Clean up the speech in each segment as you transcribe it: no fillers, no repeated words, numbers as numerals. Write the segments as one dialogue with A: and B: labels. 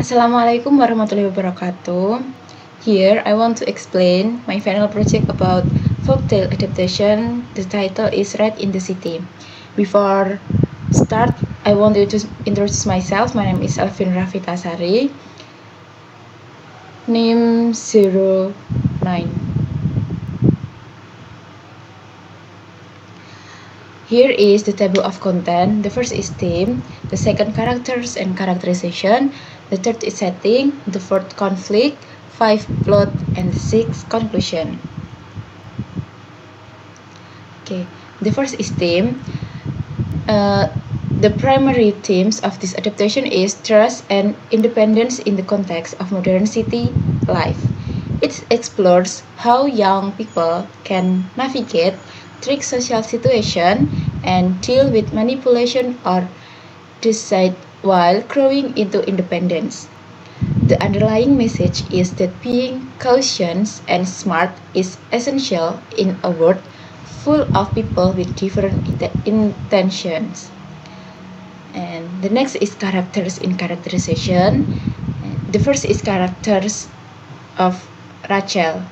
A: Assalamualaikum warahmatullahi wabarakatuh. Here I want to explain my final project about folktale adaptation. The title is Red in the City. Before start, I want to introduce myself. My name is Elvi Nur Afita S, name 09. Here is the table of content. The first is theme, the second characters and characterization, the third is setting, the fourth conflict, 5 plot, and 6 conclusion. Okay, the first is theme. The primary themes of this adaptation is trust and independence in the context of modern city life. It explores how young people can navigate trick social situation and deal with manipulation or decide while growing into independence. The underlying message is that being cautious and smart is essential in a world full of people with different intentions. And the next is characters in characterization. The first is characters of Rachel.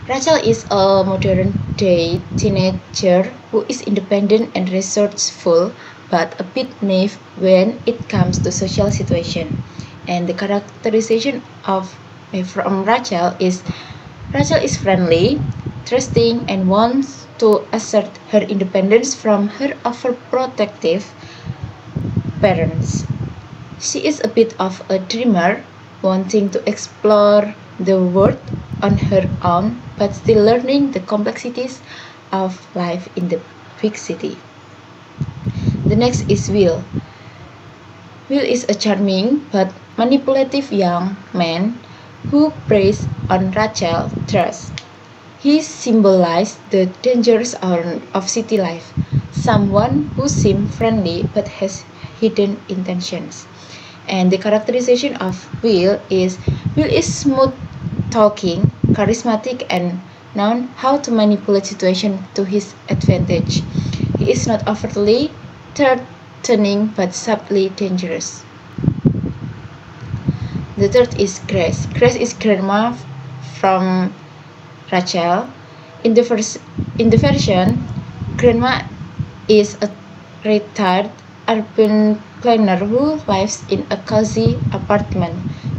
A: Rachel is a modern-day teenager who is independent and resourceful, but a bit naive when it comes to social situation. And the characterization from Rachel is friendly, trusting, and wants to assert her independence from her overprotective parents. She is a bit of a dreamer, wanting to explore the world on her own, but still learning the complexities of life in the big city. The next is Will. Will is a charming but manipulative young man who preys on Rachel's trust. He symbolizes the dangers of city life, someone who seems friendly but has hidden intentions. And the characterization of Will is smooth talking, charismatic, and known how to manipulate situation to his advantage. He is not overtly threatening but subtly dangerous. The third is Grace. Grace is grandma from Rachel. In the version, grandma is a retired urban planner who lives in a cozy apartment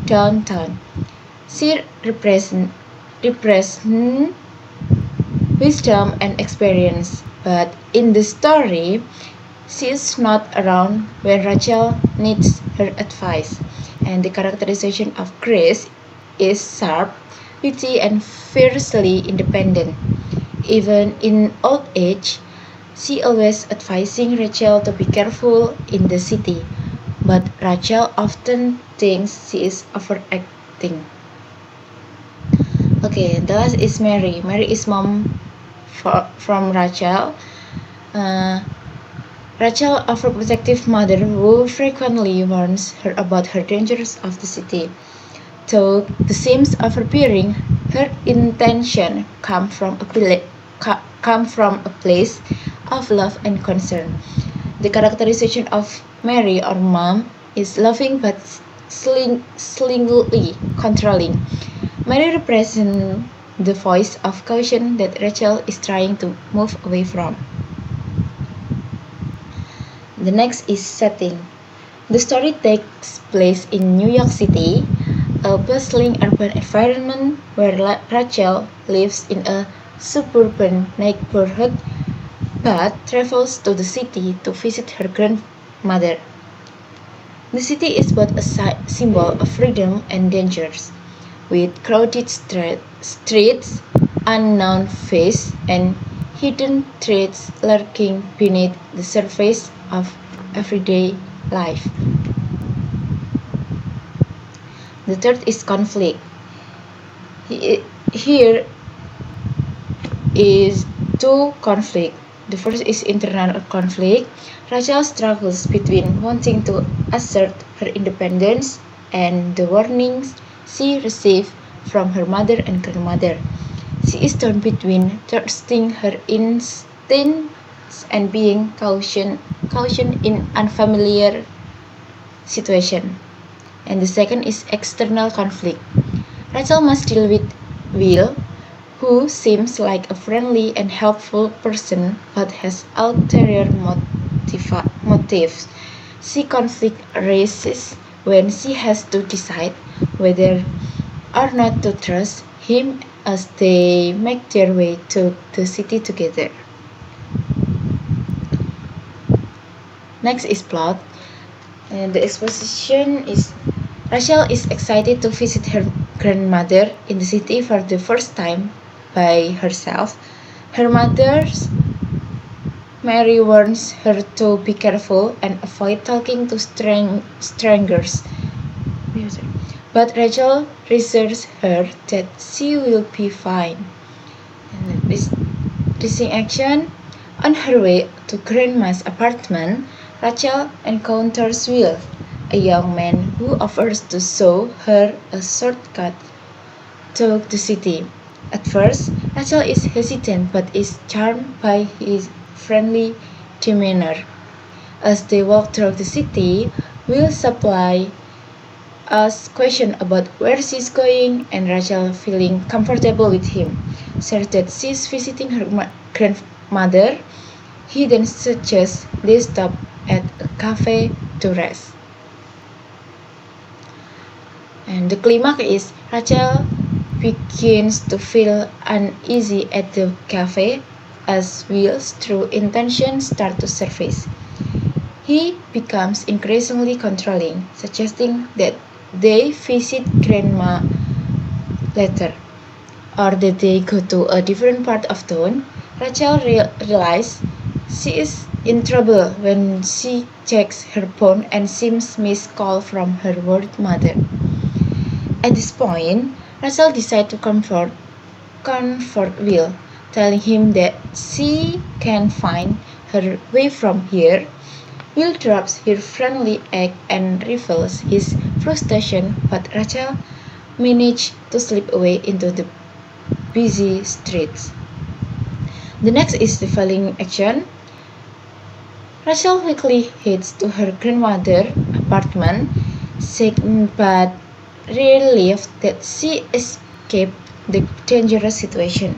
A: downtown. She represents wisdom and experience, but in the story, she is not around when Rachel needs her advice. And the characterization of Grace is sharp, witty, and fiercely independent. Even in old age, she always advising Rachel to be careful in the city, but Rachel often thinks she is overacting. Okay, the last is Mary. Mary is mom from Rachel. Rachel, a overprotective mother who frequently warns her about her dangers of the city. Though the seams of her bearing, her intention come from a place of love and concern. The characterization of Mary or mom is loving but slingily controlling. Mary represents the voice of caution that Rachel is trying to move away from. The next is setting. The story takes place in New York City, a bustling urban environment where Rachel lives in a suburban neighborhood but travels to the city to visit her grandmother. The city is both a symbol of freedom and dangers, with crowded streets, unknown faces, and hidden threats lurking beneath the surface of everyday life. The third is conflict. Here is two conflict. The first is internal conflict. Rachel struggles between wanting to assert her independence and the warnings she received from her mother and grandmother. She is torn between trusting her instincts and being caution in unfamiliar situation. And the second is external conflict. Rachel must deal with Will, who seems like a friendly and helpful person but has ulterior motives. She conflict arises when she has to decide whether or not to trust him as they make their way to the city together. Next is plot. And the exposition is Rachel is excited to visit her grandmother in the city for the first time by herself. Her mother, Mary, warns her to be careful and avoid talking to strangers. But Rachel reassures her that she will be fine. And this action. On her way to Grandma's apartment, Rachel encounters Will, a young man who offers to show her a shortcut to the city. At first, Rachel is hesitant but is charmed by his friendly demeanor. As they walk through the city, Will supply asks questions about where she's going, and Rachel, feeling comfortable with him, says that she's visiting her grandmother. He then suggests they stop at a cafe to rest. And the climax is Rachel begins to feel uneasy at the cafe as Will's true intentions start to surface. He becomes increasingly controlling, suggesting that they visit Grandma later, or that they go to a different part of town. Rachel realizes she is in trouble when she checks her phone and sees missed call from her worried mother. At this point, Rachel decides to comfort Will, telling him that she can find her way from here. Will drops her friendly act and reveals his frustration, but Rachel manages to slip away into the busy streets. The next is the falling action. Rachel quickly heads to her grandmother's apartment, saying but relieved that she escaped the dangerous situation.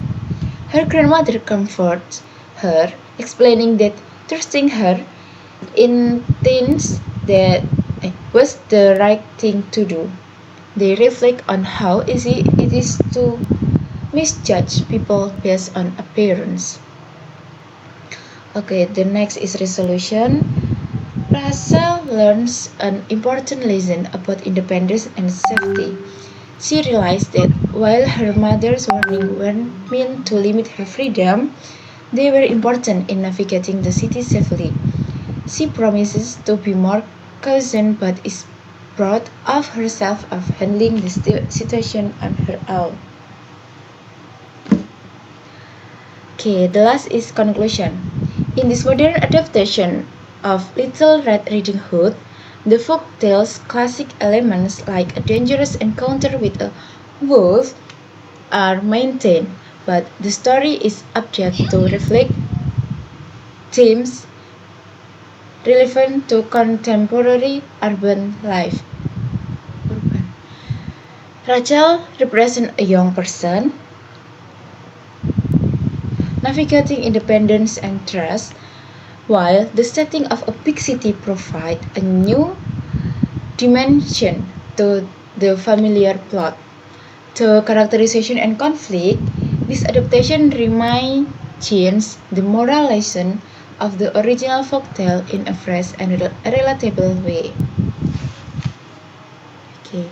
A: Her grandmother comforts her, explaining that trusting her intends that was the right thing to do. They reflect on how easy it is to misjudge people based on appearance. Okay, the next is resolution. Rachel learns an important lesson about independence and safety. She realized that while her mother's warnings weren't meant to limit her freedom, they were important in navigating the city safely. She promises to be more cautious but is proud of herself of handling the situation on her own. Okay, the last is conclusion. In this modern adaptation of Little Red Riding Hood, the folk tale's classic elements like a dangerous encounter with a wolf are maintained, but the story is updated to reflect themes relevant to contemporary urban life. Rachel represents a young person navigating independence and trust, while the setting of a big city provides a new dimension to the familiar plot. To characterization and conflict, this adaptation reminds the moral lesson of the original folktale in a fresh and relatable way. Okay.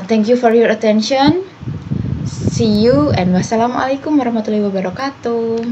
A: Thank you for your attention. See you and wassalamualaikum warahmatullahi wabarakatuh.